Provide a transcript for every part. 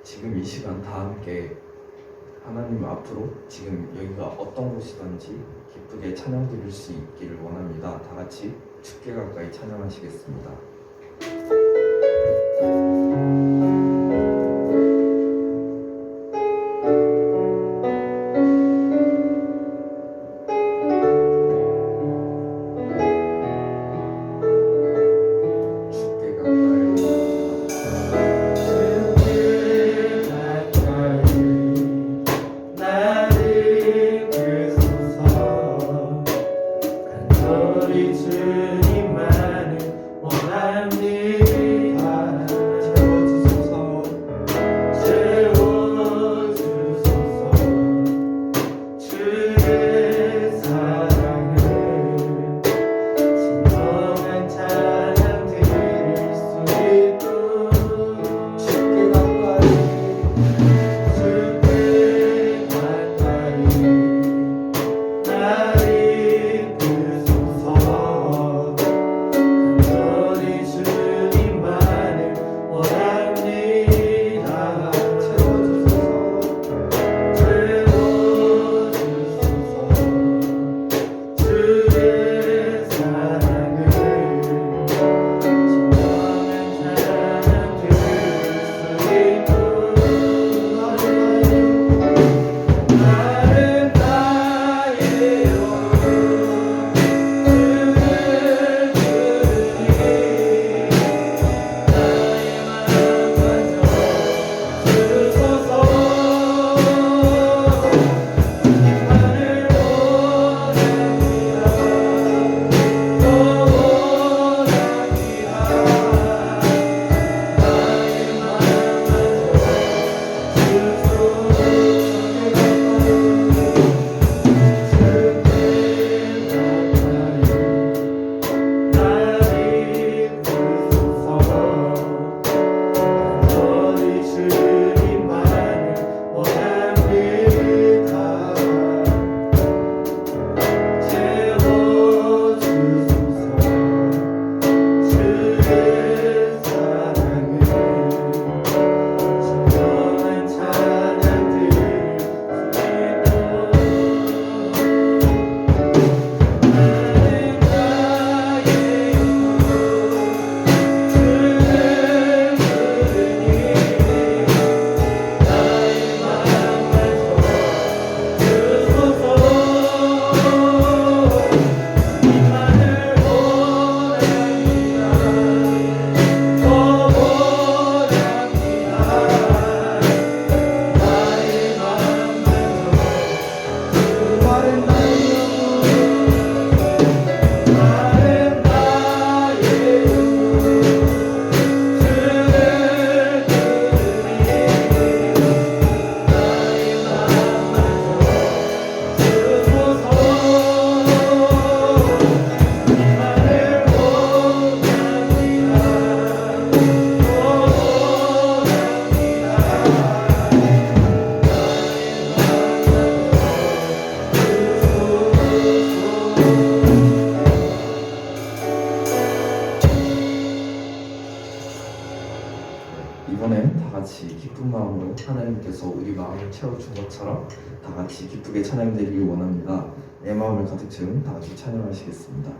지금 이 시간 다 함께 하나님 앞으로 지금 여기가 어떤 곳이든지 기쁘게 찬양 드릴 수 있기를 원합니다. 다 같이 주께 가까이 찬양하시겠습니다. 이번엔 다 같이 기쁜 마음으로 하나님께서 우리 마음을 채워준 것처럼 다 같이 기쁘게 찬양드리길 원합니다. 내 마음을 가득 채운 다 같이 찬양하시겠습니다.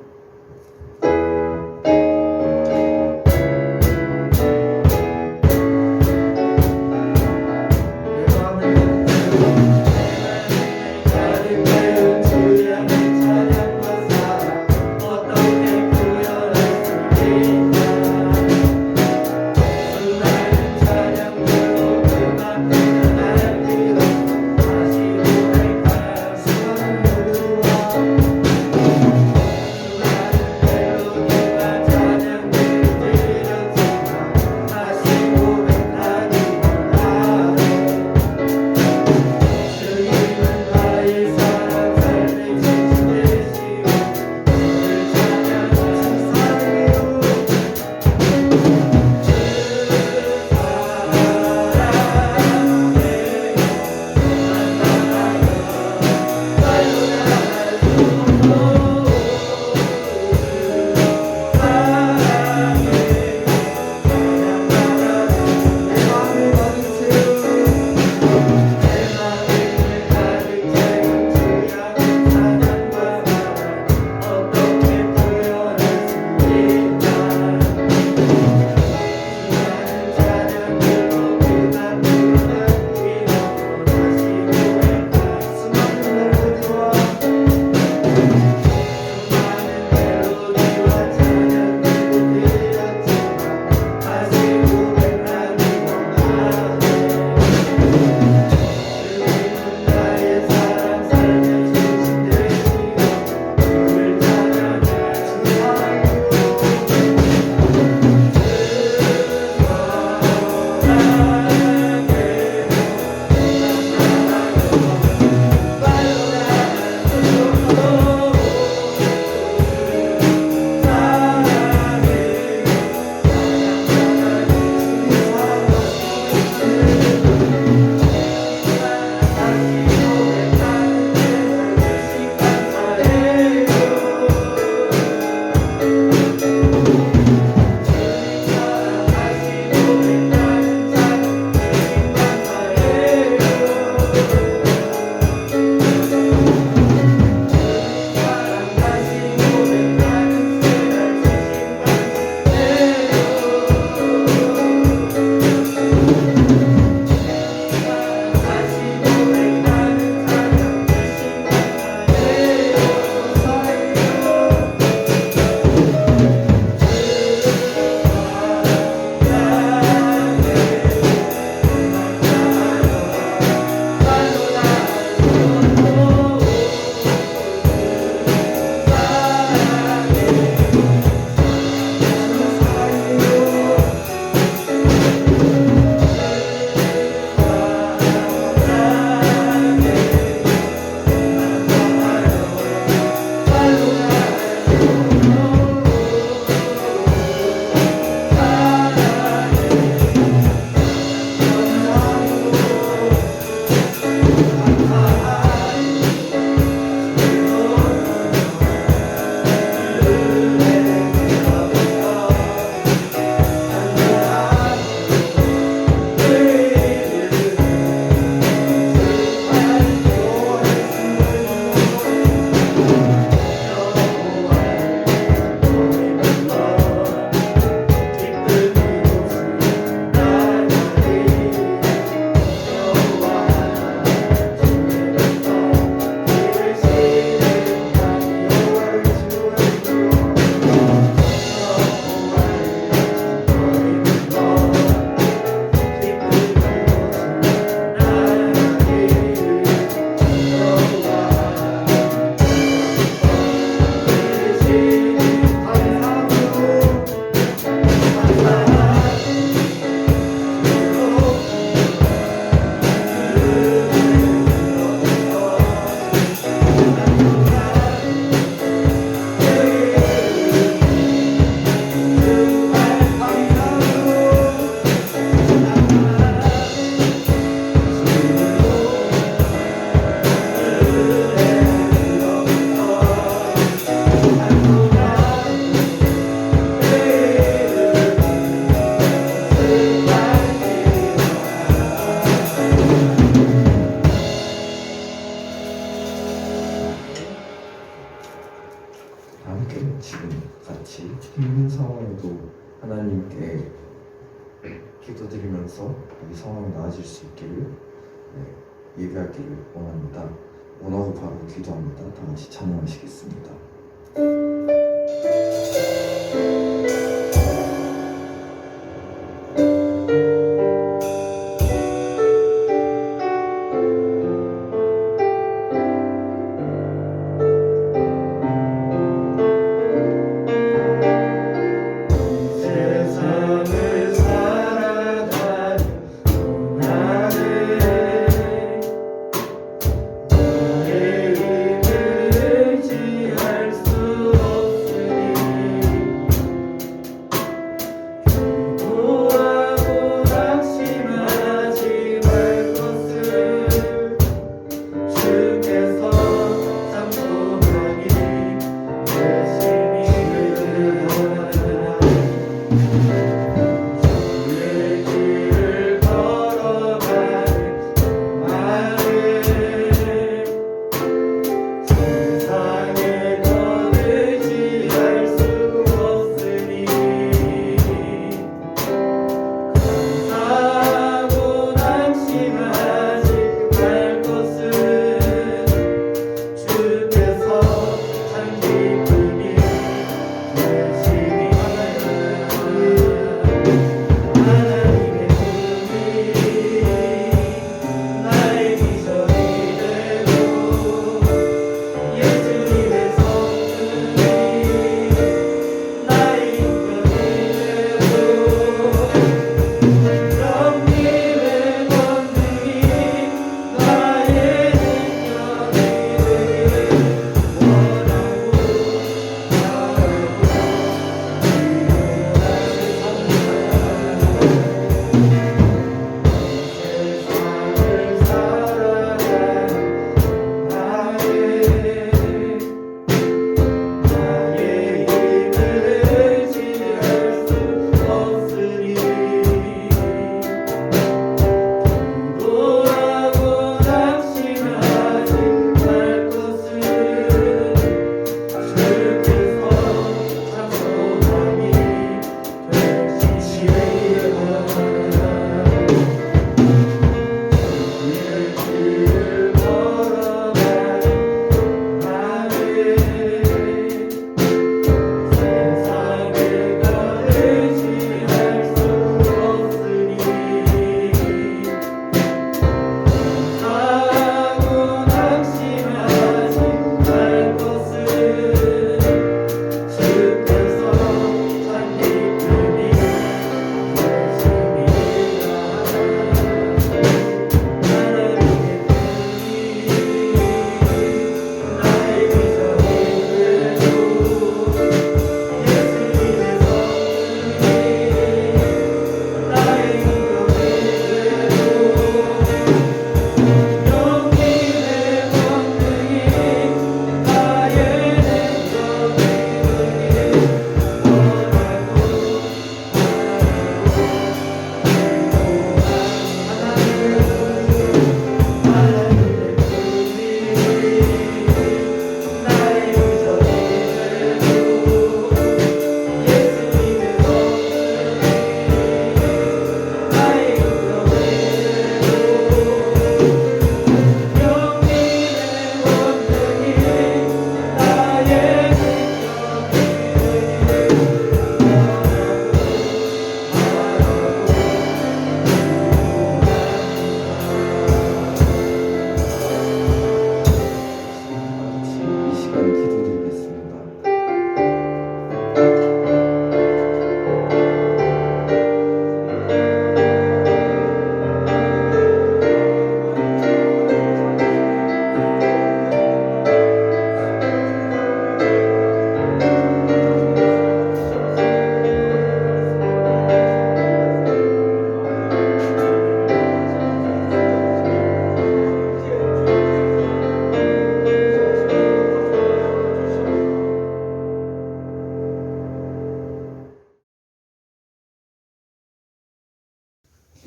주셔서 이 상황이 나아질 수 있기를 예배하기를 원합니다. 원하고 바로 기도합니다. 다 같이 찬양하시겠습니다.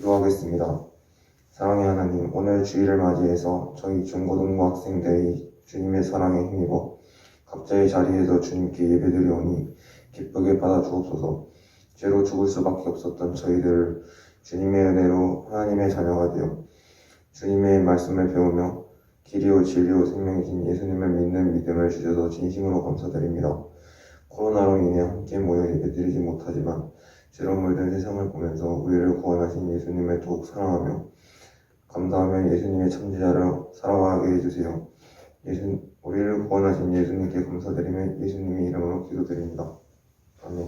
기도하겠습니다. 사랑의 하나님, 오늘 주일을 맞이해서 저희 중고등학생들이 주님의 사랑에 힘입어 각자의 자리에서 주님께 예배드리오니 기쁘게 받아주옵소서. 죄로 죽을 수밖에 없었던 저희들을 주님의 은혜로 하나님의 자녀가 되어 주님의 말씀을 배우며 길이요 진리요 생명이신 예수님을 믿는 믿음을 주셔서 진심으로 감사드립니다. 코로나로 인해 함께 모여 예배드리지 못하지만 죄로 물든 세상을 보면서 우리를 구원하신 예수님을 더욱 사랑하며 감사하며 예수님의 참제자를 살아가게 해주세요. 우리를 구원하신 예수님께 감사드리며 예수님의 이름으로 기도드립니다. 아멘.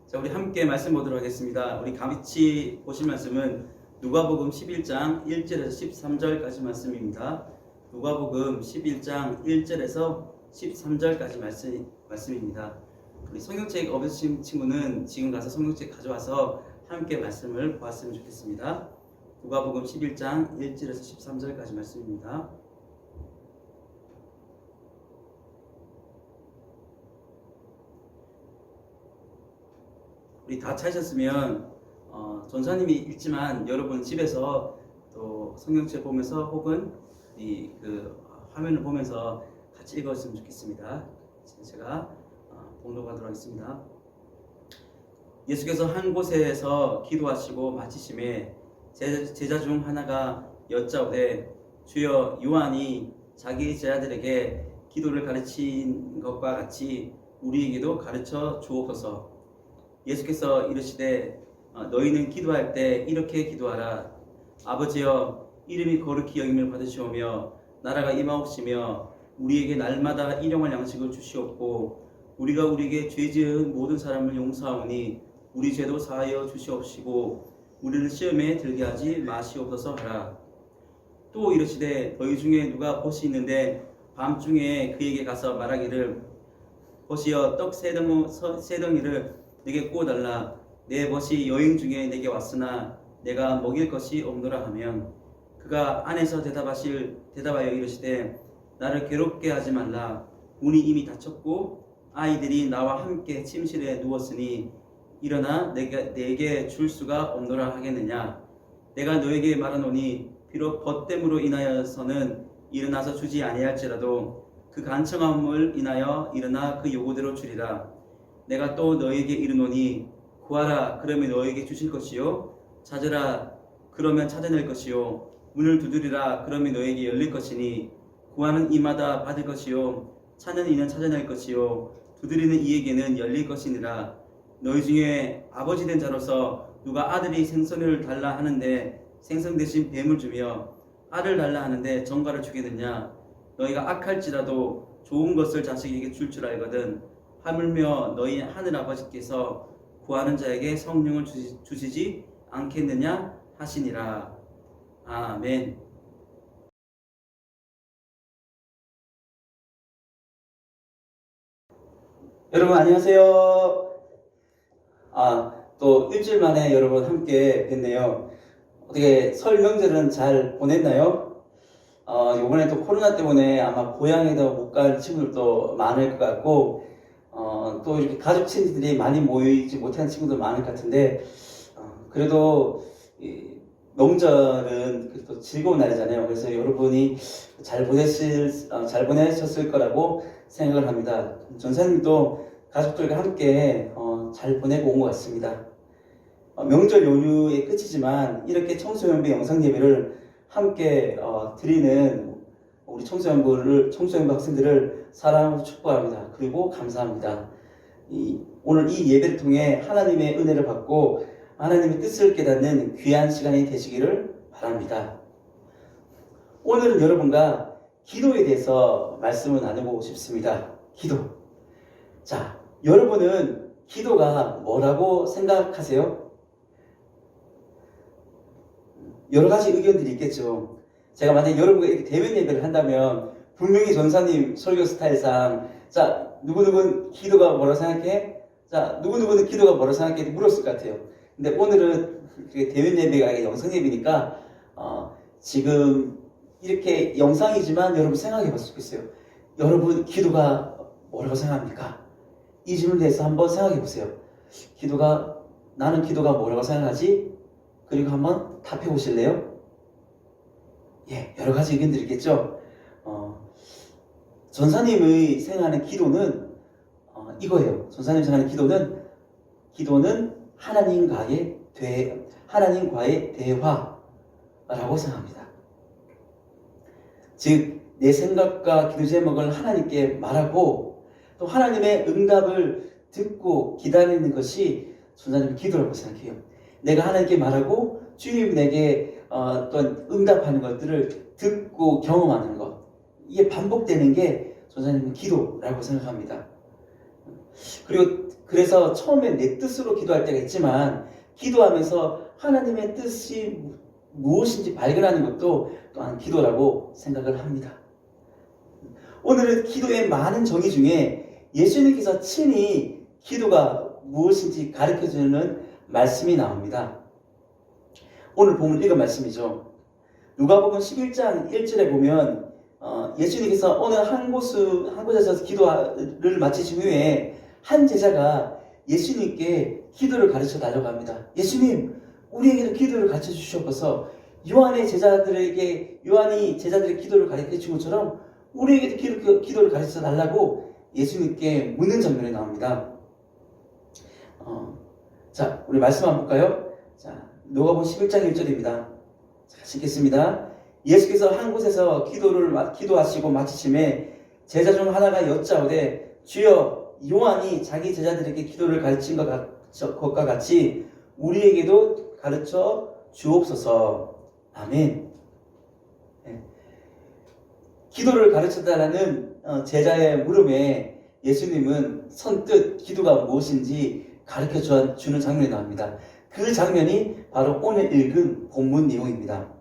자, 우리 함께 말씀 보도록 하겠습니다. 우리 같이 보실 말씀은 누가복음 11장 1절에서 13절까지 말씀입니다. 누가복음 11장 1절에서 13절까지 말씀입니다. 우리 성경책 없으신 친구는 지금 가서 성경책 가져와서 함께 말씀을 보았으면 좋겠습니다. 누가복음 11장 1절에서 13절까지 말씀입니다. 우리 다 찾으셨으면 전사님이 읽지만 여러분 집에서 또 성경책 보면서 혹은 그 화면을 보면서 같이 읽었으면 좋겠습니다. 제가 봉독하도록 하겠습니다. 예수께서 한 곳에서 기도하시고 마치심에 제자 중 하나가 여짜오되 주여 요한이 자기 제자들에게 기도를 가르친 것과 같이 우리에게도 가르쳐 주옵소서. 예수께서 이르시되 너희는 기도할 때 이렇게 기도하라. 아버지여 이름이 거룩히 여김을 받으시오며 나라가 임하옵시며 우리에게 날마다 일용할 양식을 주시옵고 우리가 우리에게 죄 지은 모든 사람을 용서하오니 우리 죄도 사하여 주시옵시고 우리를 시험에 들게 하지 마시옵소서 하라. 또 이르시되 너희 중에 누가 벗이 있는데 밤중에 그에게 가서 말하기를 벗이여 떡 세 덩이를 내게 구워달라. 내 벗이 여행 중에 내게 왔으나 내가 먹일 것이 없노라 하면 그가 안에서 대답하여 이르시되 나를 괴롭게 하지 말라. 문이 이미 닫혔고 아이들이 나와 함께 침실에 누웠으니 일어나 내게 줄 수가 없노라 하겠느냐. 내가 너에게 말하노니 비록 벗됨으로 인하여서는 일어나서 주지 아니할지라도 그 간청함을 인하여 일어나 그 요구대로 주리라. 내가 또 너에게 이르노니 구하라 그러면 너에게 주실 것이요 찾으라 그러면 찾아낼 것이요 문을 두드리라 그러면 너에게 열릴 것이니 구하는 이마다 받을 것이요 찾는 이는 찾아낼 것이요 두드리는 이에게는 열릴 것이니라. 너희 중에 아버지 된 자로서 누가 아들이 생선을 달라 하는데 생선 대신 뱀을 주며 알을 달라 하는데 정갈을 주겠느냐. 너희가 악할지라도 좋은 것을 자식에게 줄 줄 알거든. 하물며 너희 하늘 아버지께서 구하는 자에게 성령을 주시지 않겠느냐 하시니라. 아멘. 여러분 안녕하세요. 또 일주일 만에 여러분 함께 뵀네요. 어떻게 설 명절은 잘 보냈나요? 요번에 또 코로나 때문에 아마 고향에도 못 갈 친구들도 많을 것 같고 또 이렇게 가족 친지들이 많이 모이지 못하는 친구들 많을 것 같은데 그래도 명절은 또 즐거운 날이잖아요. 그래서 여러분이 잘 보내셨을 거라고 생각을 합니다. 전사님도 가족들과 함께 잘 보내고 온 것 같습니다. 명절 연휴의 끝이지만 이렇게 청소년부 영상 예배를 함께 드리는 우리 청소년부 학생들을 사랑하고 축복합니다. 그리고 감사합니다. 오늘 이 예배를 통해 하나님의 은혜를 받고 하나님의 뜻을 깨닫는 귀한 시간이 되시기를 바랍니다. 오늘은 여러분과 기도에 대해서 말씀을 나누고 싶습니다. 기도. 자, 여러분은 기도가 뭐라고 생각하세요? 여러 가지 의견들이 있겠죠. 제가 만약에 여러분과 이렇게 대면 예배를 한다면 분명히 전사님 설교 스타일상 자, 누구누구는 기도가 뭐라고 생각해? 자, 누구누구는 기도가 뭐라고 생각해? 물었을 것 같아요. 근데 오늘은 대면 예배가 아니라 영상 예배니까 지금 이렇게 영상이지만 여러분 생각해 봤으면 좋겠어요. 여러분 기도가 뭐라고 생각합니까? 이 질문에 대해서 한번 생각해 보세요. 나는 기도가 뭐라고 생각하지? 그리고 한번 답해 보실래요? 예, 여러 가지 의견들이 있겠죠. 전사님의 생각하는 기도는 이거예요. 전사님 생각하는 기도는 하나님과의 대화라고 생각합니다. 즉, 내 생각과 기도 제목을 하나님께 말하고 또 하나님의 응답을 듣고 기다리는 것이 전사님 기도라고 생각해요. 내가 하나님께 말하고 주님 내게 어떤 응답하는 것들을 듣고 경험하는 것, 이게 반복되는 게 전사님은 기도라고 생각합니다. 그래서 처음에 내 뜻으로 기도할 때가 있지만 기도하면서 하나님의 뜻이 무엇인지 발견하는 것도 또한 기도라고 생각을 합니다. 오늘은 기도의 많은 정의 중에 예수님께서 친히 기도가 무엇인지 가르쳐주는 말씀이 나옵니다. 오늘 본문 읽은 말씀이죠. 누가복음 11장 1절에 보면 예수님께서 어느 한 곳에서 기도를 마치신 후에 한 제자가 예수님께 기도를 가르쳐 달라고 합니다. 예수님, 우리에게도 기도를 가르쳐 주시옵소서. 요한이 제자들에게 기도를 가르쳐 준 것처럼 우리에게도 기도를 가르쳐 달라고 예수님께 묻는 장면이 나옵니다. 자, 우리 말씀 한번 볼까요? 자, 누가복음 11장 1절입니다. 자, 읽겠습니다. 예수께서 한 곳에서 기도하시고 마치심에 제자 중 하나가 여짜오되 주여, 요한이 자기 제자들에게 기도를 가르친 것과 같이 우리에게도 가르쳐 주옵소서. 아멘. 네. 기도를 가르쳐달라는 제자의 물음에 예수님은 선뜻 기도가 무엇인지 가르쳐 주는 장면이 나옵니다. 그 장면이 바로 오늘 읽은 본문 내용입니다.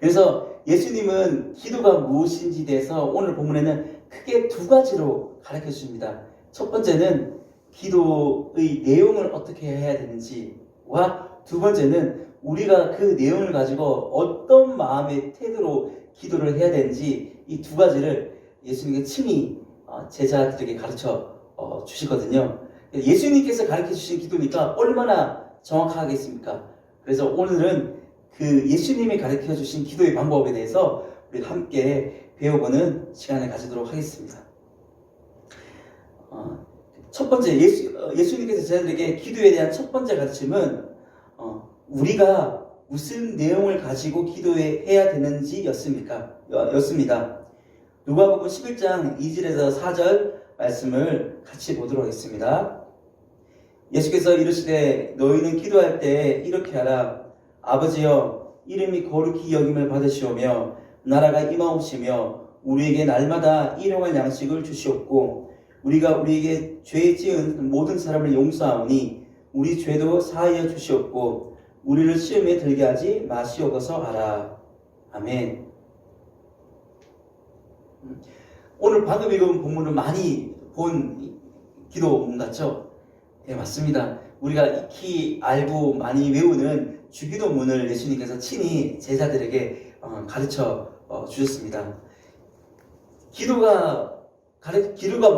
그래서 예수님은 기도가 무엇인지 대해서 오늘 본문에는 크게 두 가지로 가르쳐 줍니다. 첫 번째는 기도의 내용을 어떻게 해야 되는지와 두 번째는 우리가 그 내용을 가지고 어떤 마음의 태도로 기도를 해야 되는지, 이 두 가지를 예수님께 친히 제자들에게 가르쳐 주시거든요. 예수님께서 가르쳐 주신 기도니까 얼마나 정확하겠습니까? 그래서 오늘은 그 예수님이 가르쳐 주신 기도의 방법에 대해서 우리 함께 배워보는 시간을 가지도록 하겠습니다. 첫 번째, 예수님께서 제자들에게 기도에 대한 첫 번째 가르침은 우리가 무슨 내용을 가지고 기도해야 되는지 였습니다. 누가복음 11장 2절에서 4절 말씀을 같이 보도록 하겠습니다. 예수께서 이르시되 너희는 기도할 때 이렇게 하라. 아버지여, 이름이 거룩히 여김을 받으시오며 나라가 임하옵시며 우리에게 날마다 일용할 양식을 주시옵고 우리가 우리에게 죄 지은 모든 사람을 용서하오니 우리 죄도 사하여 주시옵고 우리를 시험에 들게 하지 마시옵소서 하라. 아멘. 오늘 방금 읽은 본문을 많이 본 기도문 같죠? 네, 맞습니다. 우리가 익히 알고 많이 외우는 주기도문을 예수님께서 친히 제자들에게 가르쳐 주셨습니다. 기도가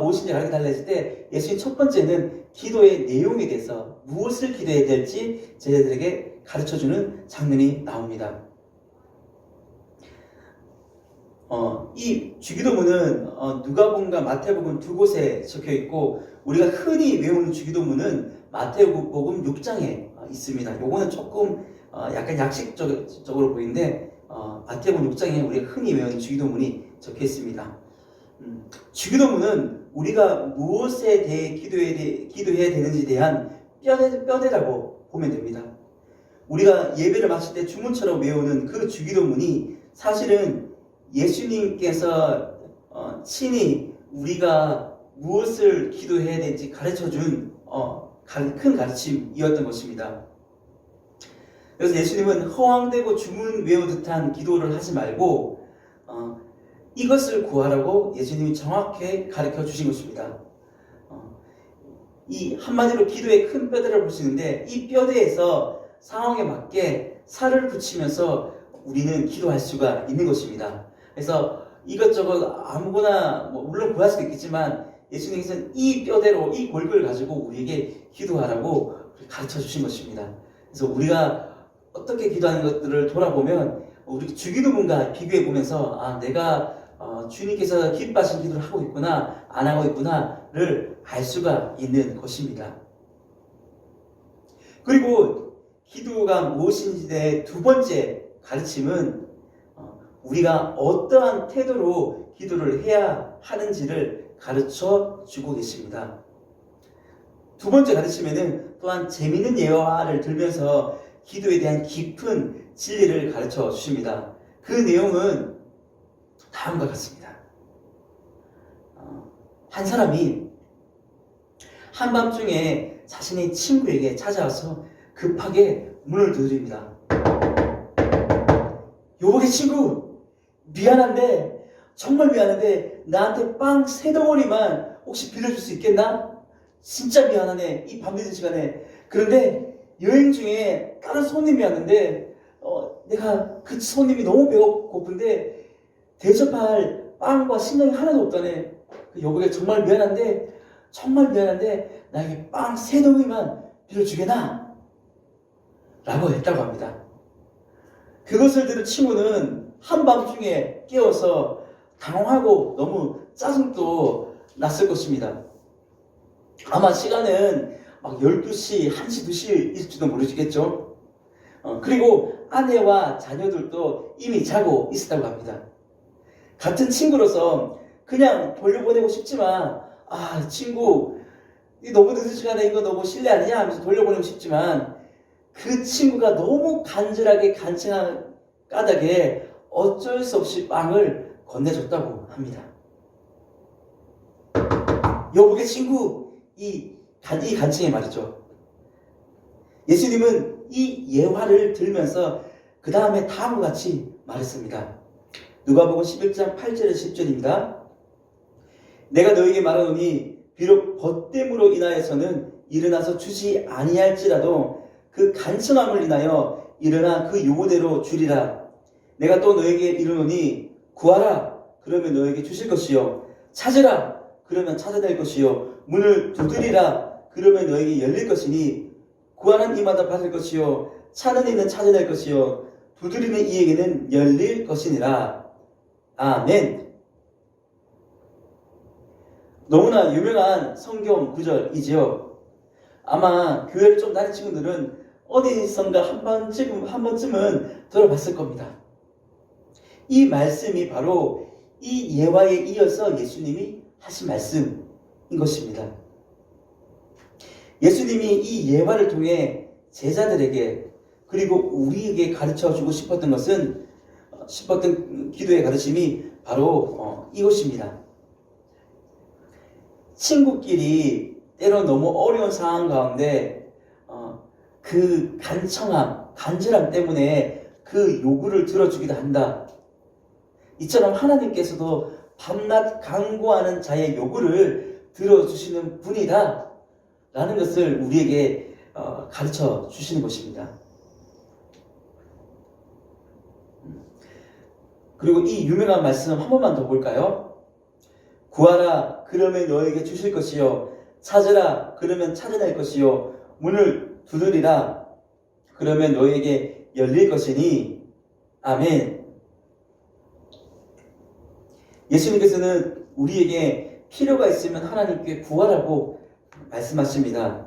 무엇인지 가르쳐달라 했을 때 예수님 첫 번째는 기도의 내용에 대해서 무엇을 기도해야 될지 제자들에게 가르쳐주는 장면이 나옵니다. 이 주기도문은 누가복음과 마태복음 두 곳에 적혀 있고 우리가 흔히 외우는 주기도문은 마태복음 6장에 있습니다. 요거는 조금 약간 약식적으로 보이는데 마태복음 6장에 우리가 흔히 외우는 주기도문이 적혀 있습니다. 주기도문은 우리가 무엇에 대해 기도해야 되는지에 대한 뼈대라고 보면 됩니다. 우리가 예배를 마칠 때 주문처럼 외우는 그 주기도문이 사실은 예수님께서 친히 우리가 무엇을 기도해야 되는지 가르쳐준 큰 가르침이었던 것입니다. 그래서 예수님은 허황되고 주문 외우 듯한 기도를 하지 말고 이것을 구하라고 예수님이 정확히 가르쳐 주신 것입니다. 이 한마디로 기도의 큰 뼈대를 볼 수 있는데 이 뼈대에서 상황에 맞게 살을 붙이면서 우리는 기도할 수가 있는 것입니다. 그래서 이것저것 아무거나 물론 구할 수도 있겠지만 예수님께서는 이 뼈대로 이 골격을 가지고 우리에게 기도하라고 가르쳐 주신 것입니다. 그래서 우리가 어떻게 기도하는 것들을 돌아보면 우리 주기도문과 비교해 보면서 내가 주님께서 기뻐하신 기도를 하고 있구나 안 하고 있구나를 알 수가 있는 것입니다. 그리고 기도가 무엇인지 대해 두 번째 가르침은 우리가 어떠한 태도로 기도를 해야 하는지를 가르쳐 주고 계십니다. 두 번째 가르침에는 또한 재미있는 예화를 들면서 기도에 대한 깊은 진리를 가르쳐 주십니다. 그 내용은 다음과 같습니다. 한 사람이 한밤중에 자신의 친구에게 찾아와서 급하게 문을 두드립니다. 여보게 친구, 미안한데 정말 미안한데 나한테 빵 3덩어리만 혹시 빌려줄 수 있겠나? 진짜 미안하네, 이 밤늦은 시간에. 그런데 여행 중에 다른 손님이 왔는데 내가 그 손님이 너무 배고픈데 대접할 빵과 신경이 하나도 없다네. 여보게 정말 미안한데 나에게 빵 3덩이만 빌려주게나? 라고 했다고 합니다. 그것을 들은 친구는 한밤중에 깨어서 당황하고 너무 짜증도 났을 것입니다. 아마 시간은 막 12시, 1시, 2시일지도 모르겠죠. 그리고 아내와 자녀들도 이미 자고 있었다고 합니다. 같은 친구로서 그냥 돌려보내고 싶지만 친구 너무 늦은 시간에 이거 너무 실례 아니냐 하면서 돌려보내고 싶지만 그 친구가 너무 간절하게 간청한 까닭에 어쩔 수 없이 빵을 건네줬다고 합니다. 여보게 친구, 이 간청이 말이죠. 예수님은 이 예화를 들으면서 그 다음에 다음과 같이 말했습니다. 누가복음 11장 8절에서 10절입니다. 내가 너에게 말하노니 비록 벗됨으로 인하여서는 일어나서 주지 아니할지라도 그 간청함을 인하여 일어나 그 요구대로 주리라. 내가 또 너에게 이르노니 구하라 그러면 너에게 주실 것이요 찾으라 그러면 찾아낼 것이요 문을 두드리라 그러면 너에게 열릴 것이니 구하는 이마다 받을 것이요 찾는 이는 찾아낼 것이요 두드리는 이에게는 열릴 것이니라. 아멘. 너무나 유명한 성경 구절이지요. 아마 교회를 좀 다닌 친구들은 어디선가 한 번쯤은 들어봤을 겁니다. 이 말씀이 바로 이 예화에 이어서 예수님이 하신 말씀인 것입니다. 예수님이 이 예화를 통해 제자들에게 그리고 우리에게 가르쳐주고 싶었던 기도의 가르침이 바로 이것입니다. 친구끼리 때로 너무 어려운 상황 가운데 그 간절함 때문에 그 요구를 들어주기도 한다. 이처럼 하나님께서도 밤낮 간구하는 자의 요구를 들어주시는 분이다 라는 것을 우리에게 가르쳐 주시는 것입니다. 그리고 이 유명한 말씀 한 번만 더 볼까요? 구하라 그러면 너에게 주실 것이요 찾으라 그러면 찾아낼 것이요 문을 두드리라 그러면 너에게 열릴 것이니. 아멘. 예수님께서는 우리에게 필요가 있으면 하나님께 구하라고 말씀하십니다.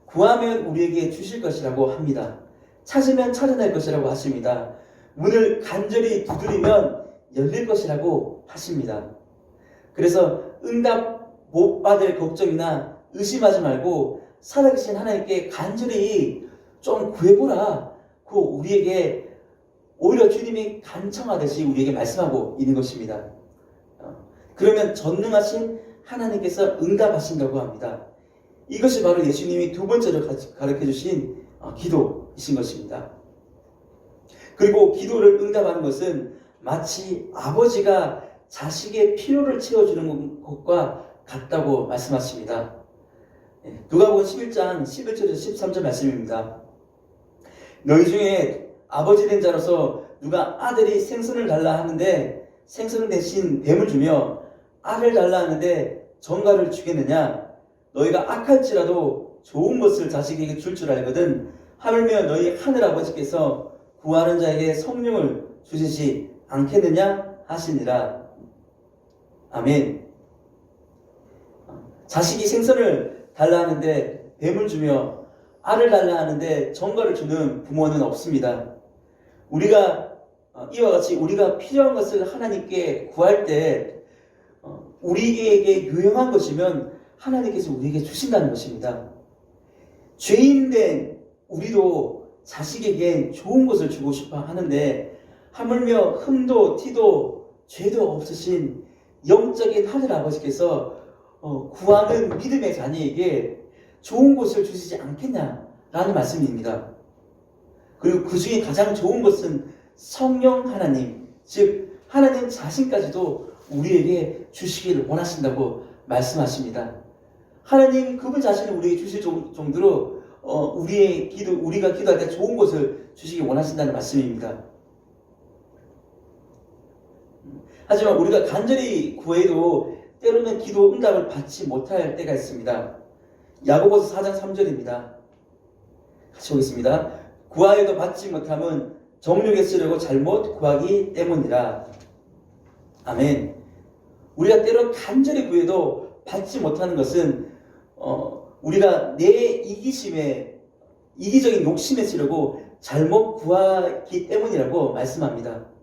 구하면 우리에게 주실 것이라고 합니다. 찾으면 찾아낼 것이라고 하십니다. 문을 간절히 두드리면 열릴 것이라고 하십니다. 그래서 응답 못 받을 걱정이나 의심하지 말고 살아계신 하나님께 간절히 좀 구해보라고 우리에게 오히려 주님이 간청하듯이 우리에게 말씀하고 있는 것입니다. 그러면 전능하신 하나님께서 응답하신다고 합니다. 이것이 바로 예수님이 두 번째로 가르쳐주신 기도이신 것입니다. 그리고 기도를 응답하는 것은 마치 아버지가 자식의 필요를 채워주는 것과 같다고 말씀하십니다. 누가복음 11장 11절에서 13절 말씀입니다. 너희 중에 아버지 된 자로서 누가 아들이 생선을 달라 하는데 생선 대신 뱀을 주며 알을 달라 하는데 정갈을 주겠느냐? 너희가 악할지라도 좋은 것을 자식에게 줄 알거든 하물며 너희 하늘아버지께서 구하는 자에게 성령을 주시지 않겠느냐 하시니라. 아멘. 자식이 생선을 달라 하는데 뱀을 주며 알을 달라 하는데 정갈을 주는 부모는 없습니다. 우리가 이와 같이 우리가 필요한 것을 하나님께 구할 때 우리에게 유용한 것이면 하나님께서 우리에게 주신다는 것입니다. 죄인된 우리도 자식에게 좋은 것을 주고 싶어 하는데 하물며 흠도 티도 죄도 없으신 영적인 하늘 아버지께서 구하는 믿음의 자녀에게 좋은 것을 주시지 않겠냐라는 말씀입니다. 그리고 그 중에 가장 좋은 것은 성령 하나님, 즉 하나님 자신까지도 우리에게 주시기를 원하신다고 말씀하십니다. 하나님 그분 자신을 우리에게 주실 정도로 우리가 기도할 때 좋은 것을 주시기 원하신다는 말씀입니다. 하지만 우리가 간절히 구해도 때로는 기도 응답을 받지 못할 때가 있습니다. 야고보서 4장 3절입니다. 같이 보겠습니다. 구하여도 받지 못함은 정욕에 쓰려고 잘못 구하기 때문이라. 아멘. 우리가 때로 간절히 구해도 받지 못하는 것은 우리가 내 이기적인 욕심에 쓰려고 잘못 구하기 때문이라고 말씀합니다.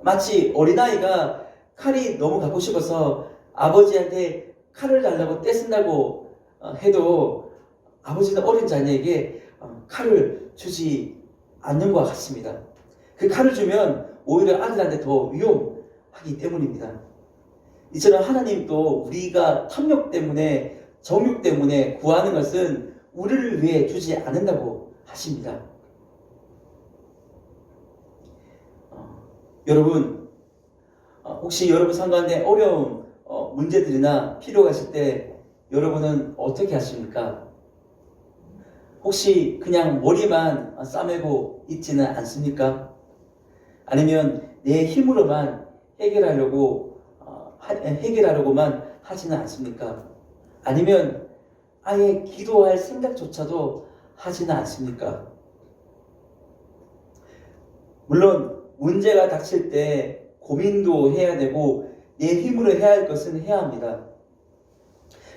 마치 어린아이가 칼이 너무 갖고 싶어서 아버지한테 칼을 달라고 떼쓴다고 해도 아버지는 어린 자녀에게 칼을 주지 않는 것과 같습니다. 그 칼을 주면 오히려 아들한테 더 위험하기 때문입니다. 이처럼 하나님도 우리가 탐욕 때문에 정욕 때문에 구하는 것은 우리를 위해 주지 않는다고 하십니다. 여러분 혹시 여러분 상가운데 어려운 문제들이나 필요가 있을 때 여러분은 어떻게 하십니까? 혹시 그냥 머리만 싸매고 있지는 않습니까? 아니면 내 힘으로만 해결하려고만 하지는 않습니까? 아니면 아예 기도할 생각조차도 하지는 않습니까? 물론 문제가 닥칠 때 고민도 해야 되고 내 힘으로 해야 할 것은 해야 합니다.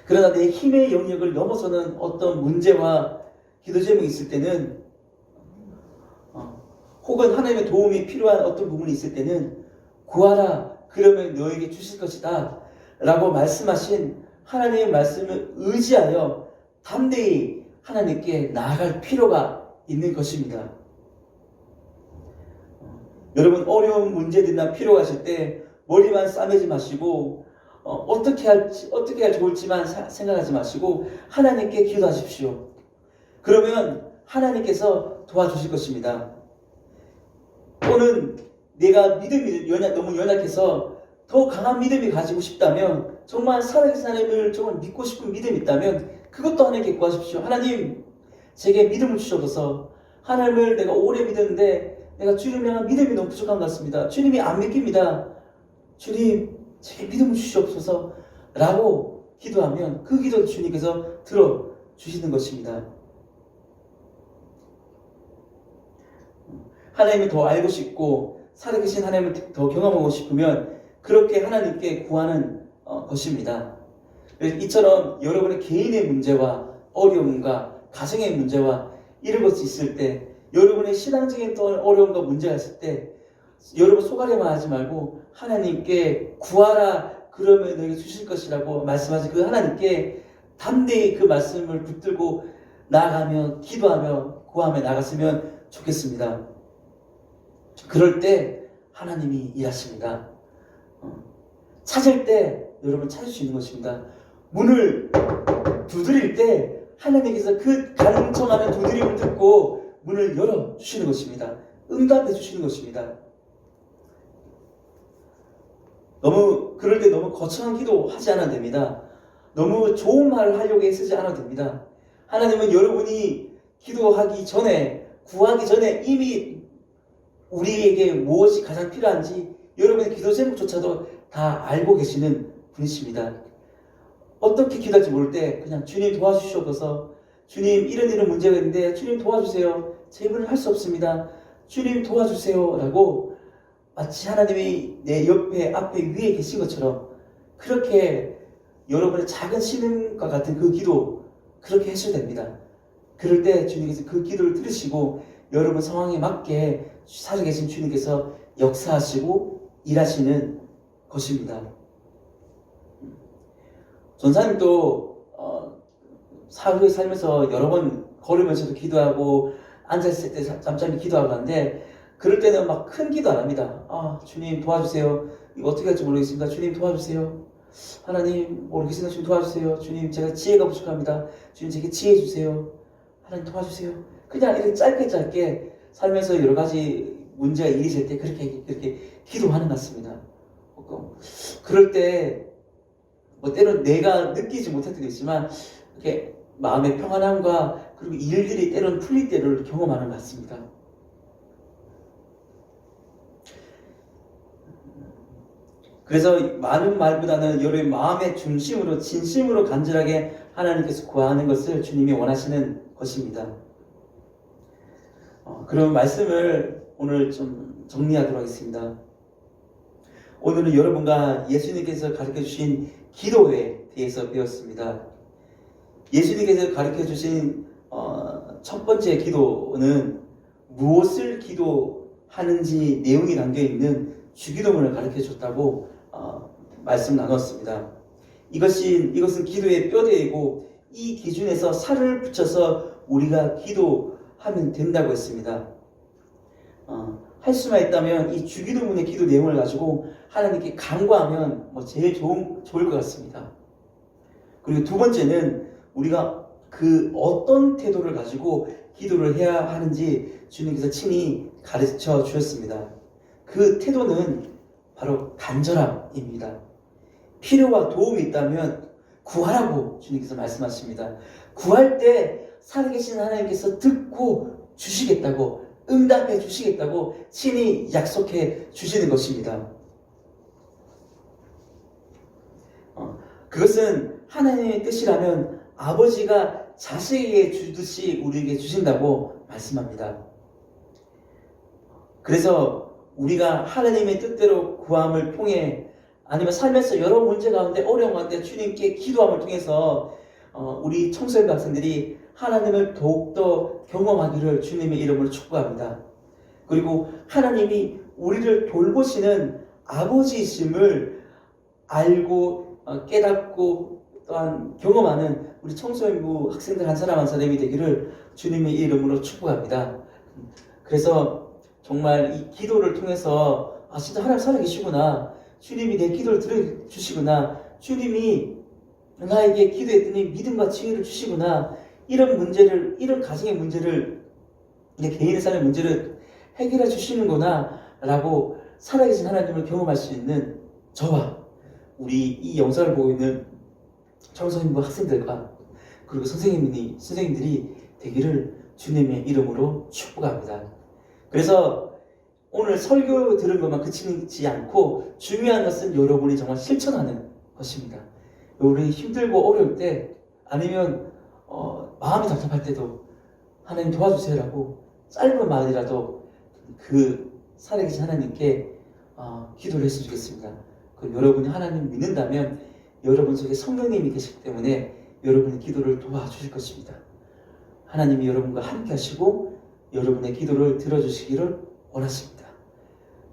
그러나 내 힘의 영역을 넘어서는 어떤 문제와 기도 제목이 있을 때는 혹은 하나님의 도움이 필요한 어떤 부분이 있을 때는 구하라 그러면 너에게 주실 것이다 라고 말씀하신 하나님의 말씀을 의지하여 담대히 하나님께 나아갈 필요가 있는 것입니다. 여러분 어려운 문제들이나 필요가 있을 때 머리만 싸매지 마시고 어떻게 하면 좋을지만 생각하지 마시고 하나님께 기도하십시오. 그러면 하나님께서 도와주실 것입니다. 또는 내가 믿음이 너무 연약해서 더 강한 믿음이 가지고 싶다면 정말 살아계신 하나님을 정말 믿고 싶은 믿음이 있다면 그것도 하나님께 구하십시오. 하나님 제게 믿음을 주셔서 하나님을 내가 오래 믿었는데 내가 주님을 향한 믿음이 너무 부족한 것 같습니다. 주님이 안 믿깁니다. 주님 제게 믿음을 주시옵소서 라고 기도하면 그 기도를 주님께서 들어주시는 것입니다. 하나님을 더 알고 싶고 살아계신 하나님을 더 경험하고 싶으면 그렇게 하나님께 구하는 것입니다. 이처럼 여러분의 개인의 문제와 어려움과 가정의 문제와 이런 것이 있을 때 여러분의 신앙적인 어려움과 문제가 있을 때 여러분 속아려만 하지 말고 하나님께 구하라 그러면 너에게 주실 것이라고 말씀하신 그 하나님께 담대히 그 말씀을 붙들고 나아가며 기도하며 구하며 나갔으면 좋겠습니다. 그럴 때 하나님이 일하십니다. 찾을 때 여러분 찾을 수 있는 것입니다. 문을 두드릴 때 하나님께서 그 간청하는 두드림을 듣고 문을 열어주시는 것입니다. 응답해 주시는 것입니다. 그럴 때 너무 거창한 기도 하지 않아도 됩니다. 너무 좋은 말을 하려고 애쓰지 않아도 됩니다. 하나님은 여러분이 기도하기 전에 구하기 전에 이미 우리에게 무엇이 가장 필요한지 여러분의 기도 제목조차도 다 알고 계시는 분이십니다. 어떻게 기도할지 모를 때 그냥 주님 도와주시옵소서, 주님 이런 문제가 있는데 주님 도와주세요, 제 입으로는 할 수 없습니다, 주님 도와주세요 라고 마치 하나님이 내 옆에 앞에 위에 계신 것처럼 그렇게 여러분의 작은 신음과 같은 그 기도 그렇게 하셔도 됩니다. 그럴 때 주님께서 그 기도를 들으시고 여러분 상황에 맞게 살아계신 주님께서 역사하시고 일하시는 것입니다. 전사님도 하루에 살면서 여러 번 걸으면서도 기도하고 앉았을 때 잠잠히 기도하고 하는데 그럴 때는 막 큰 기도 안 합니다. 주님 도와주세요. 이거 어떻게 할지 모르겠습니다. 주님 도와주세요. 하나님 모르겠습니다. 주님 도와주세요. 주님 제가 지혜가 부족합니다. 주님 제게 지혜 주세요. 하나님 도와주세요. 그냥 이렇게 짧게 살면서 여러 가지 문제가 일이 될 때 그렇게 기도하는 것 같습니다. 그럴 때 뭐 때론 내가 느끼지 못할 때도 있지만 이렇게 마음의 평안함과 그리고 일들이 때론 풀릴 때를 경험하는 것 같습니다. 그래서 많은 말보다는 여러분의 마음의 중심으로 진심으로 간절하게 하나님께서 구하는 것을 주님이 원하시는 것입니다. 그런 말씀을 오늘 좀 정리하도록 하겠습니다. 오늘은 여러분과 예수님께서 가르쳐주신 기도에 대해서 배웠습니다. 예수님께서 가르쳐주신 첫 번째 기도는 무엇을 기도하는지 내용이 담겨있는 주기도문을 가르쳐줬다고 말씀 나눴습니다. 이것은 기도의 뼈대이고 이 기준에서 살을 붙여서 우리가 기도하면 된다고 했습니다. 할 수만 있다면 이 주기도문의 기도 내용을 가지고 하나님께 간구하면 제일 좋을 것 같습니다. 그리고 두 번째는 우리가 그 어떤 태도를 가지고 기도를 해야 하는지 주님께서 친히 가르쳐 주셨습니다. 그 태도는 바로 간절함입니다. 필요와 도움이 있다면 구하라고 주님께서 말씀하십니다. 구할 때 살아계신 하나님께서 듣고 주시겠다고, 응답해 주시겠다고 친히 약속해 주시는 것입니다. 그것은 하나님의 뜻이라면 아버지가 자식에게 주듯이 우리에게 주신다고 말씀합니다. 그래서 우리가 하나님의 뜻대로 구함을 통해 아니면 살면서 여러 문제 가운데 어려운 가운데 주님께 기도함을 통해서 우리 청소년 학생들이 하나님을 더욱더 경험하기를 주님의 이름으로 축복합니다. 그리고 하나님이 우리를 돌보시는 아버지이심을 알고 깨닫고 또한 경험하는 우리 청소년부 학생들 한 사람 한 사람이 되기를 주님의 이름으로 축복합니다. 그래서 정말 이 기도를 통해서 진짜 하나님 살아계시구나, 주님이 내 기도를 들어주시구나, 주님이 나에게 기도했더니 믿음과 지혜를 주시구나, 이런 문제를, 이런 가정의 문제를, 내 개인의 삶의 문제를 해결해 주시는구나 라고 살아계신 하나님을 경험할 수 있는 저와 우리 이 영상을 보고 있는 청소년부 학생들과 그리고 선생님들이 되기를 주님의 이름으로 축복합니다. 그래서 오늘 설교 들은 것만 그치지 않고 중요한 것은 여러분이 정말 실천하는 것입니다. 여러분이 힘들고 어려울 때 아니면 마음이 답답할 때도 하나님 도와주세요라고 짧은 말이라도 그 살아계신 하나님께 기도를 했으면 좋겠습니다. 그럼 여러분이 하나님 믿는다면 여러분 속에 성령님이 계시기 때문에 여러분의 기도를 도와주실 것입니다. 하나님이 여러분과 함께 하시고 여러분의 기도를 들어주시기를 원하십니다.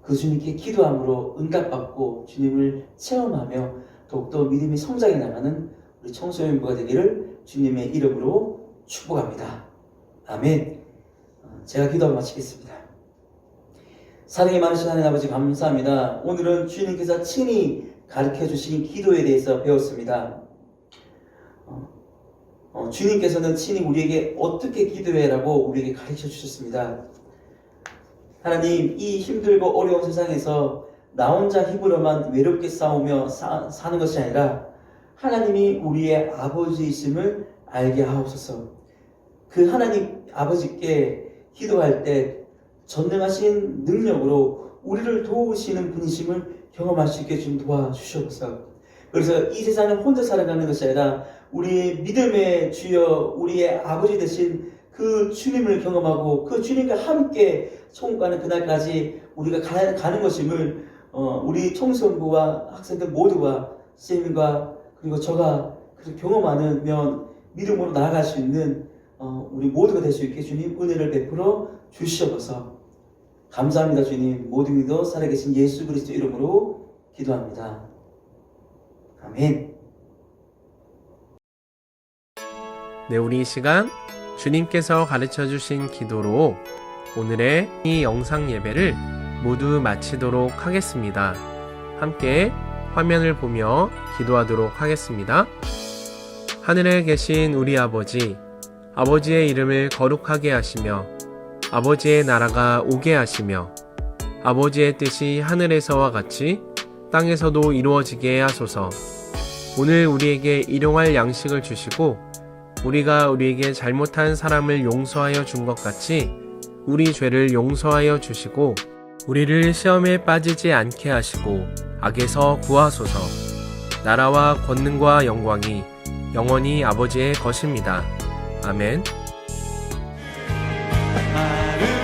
그 주님께 기도함으로 응답받고 주님을 체험하며 더욱더 믿음이 성장해 나가는 우리 청소년부가 되기를 주님의 이름으로 축복합니다. 아멘. 제가 기도하고 마치겠습니다. 사랑이 많으신 하나님 아버지 감사합니다. 오늘은 주님께서 친히 가르쳐 주신 기도에 대해서 배웠습니다. 주님께서는 친히 우리에게 어떻게 기도해라고 우리에게 가르쳐 주셨습니다. 하나님, 이 힘들고 어려운 세상에서 나 혼자 힘으로만 외롭게 싸우며 사는 것이 아니라 하나님이 우리의 아버지이심을 알게 하옵소서. 그 하나님 아버지께 기도할 때 전능하신 능력으로 우리를 도우시는 분이심을 경험할 수 있게 좀 도와주시옵소서. 그래서 이 세상을 혼자 살아가는 것이 아니라 우리의 믿음의 주여, 우리의 아버지 되신 그 주님을 경험하고 그 주님과 함께 천국가는 그날까지 우리가 가는 것임을 우리 청소년부와 학생들 모두가 쌤과 그리고 저가 그렇게 경험하면 믿음으로 나아갈 수 있는 우리 모두가 될 수 있게 주님 은혜를 베풀어 주시옵소서. 감사합니다. 주님. 모든 이도 살아계신 예수 그리스도 이름으로 기도합니다. 아멘. 네, 우리 이 시간 주님께서 가르쳐 주신 기도로 오늘의 이 영상 예배를 모두 마치도록 하겠습니다. 함께 화면을 보며 기도하도록 하겠습니다. 하늘에 계신 우리 아버지, 아버지의 이름을 거룩하게 하시며 아버지의 나라가 오게 하시며 아버지의 뜻이 하늘에서와 같이 땅에서도 이루어지게 하소서. 오늘 우리에게 일용할 양식을 주시고 우리가 우리에게 잘못한 사람을 용서하여 준 것 같이 우리 죄를 용서하여 주시고 우리를 시험에 빠지지 않게 하시고 악에서 구하소서. 나라와 권능과 영광이 영원히 아버지의 것입니다. 아멘. 하늘